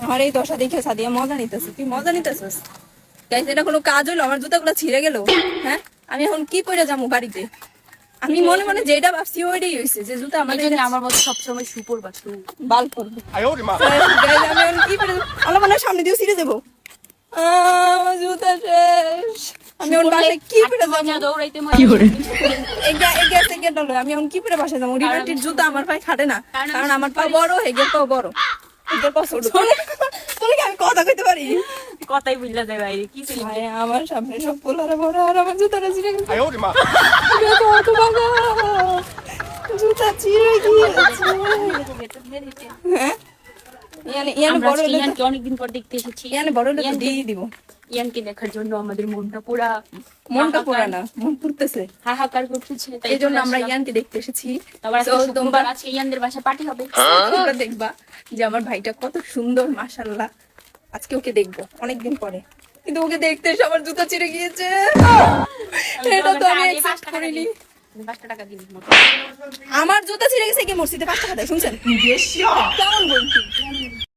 আমার এই দশা দেখে সাদিয়া মজা নিতেছে, তুই মজা নিতেছিস? গাইস এটা কোনো কাজ হইলো? আমার জুতাগুলো ছিঁড়ে গেল। হ্যাঁ, আমি এখন কি পরে যাবো বাড়িতে? আমি মনে মনে যেটা ভাবছি ওইটাই হয়েছে, যে জুতা আমাদের আমার মতো সবসময় সুপর বা বাল করবে। Guys, আমি এখন কি পরে যাবো? আমার মনে হয় সামনে দিয়ে ছিঁড়ে যাবো। আমার জুতা শেষ। আমি এখন বাসায় কি পরে যাবো? দৌড়াইতে আমি এখন কি পরে বাসায় যাবো? রিবারটির জুতা আমার পায়ে খাটে না, কারণ আমার পা বড়, হেগের পাও বড়, হেগের পা ছোট। তোলে কি আমি কথা কইতে পারি? কথাই বুঝলা যায় বাইরে কি ছিল। ভাই, আমার সামনে সব পোলারে বড়, আর আমার জুতাটা ছিঁড়ে গেছে। জুতা ছিঁড়ে গিয়েছে। হ্যাঁ, ইয়ানে বড় হলে ইয়ানকে অনেকদিন পর দেখতে এসেছি। ইয়ানে বড় হলে তো দিয়ে দিব। ইয়ানকে দেখার জন্য আমাদের মনটা পুরা মনটা পুরা না, মন পুরতেছে। হাহাকার করতেছে। তাই এই জন্য আমরা ইয়ানকে দেখতে এসেছি। তো তোমরা আজকে ইয়ানদের বাসায় পার্টি হবে, তোমরা দেখবা যে আমার ভাইটা কত সুন্দর, মাশাআল্লাহ। আজকে ওকে দেখবো অনেকদিন পরে, কিন্তু ওকে দেখতে এসে আমার জুতা ছিঁড়ে গিয়েছে। এটা তো আমি এক্সেপ্ট করিনি। 5 টাকা দিবি। আমার জুতা ছিঁড়ে গেছে, কি মসজিদে 5 টাকা দেয়? শুনছেন কেমন বলছি?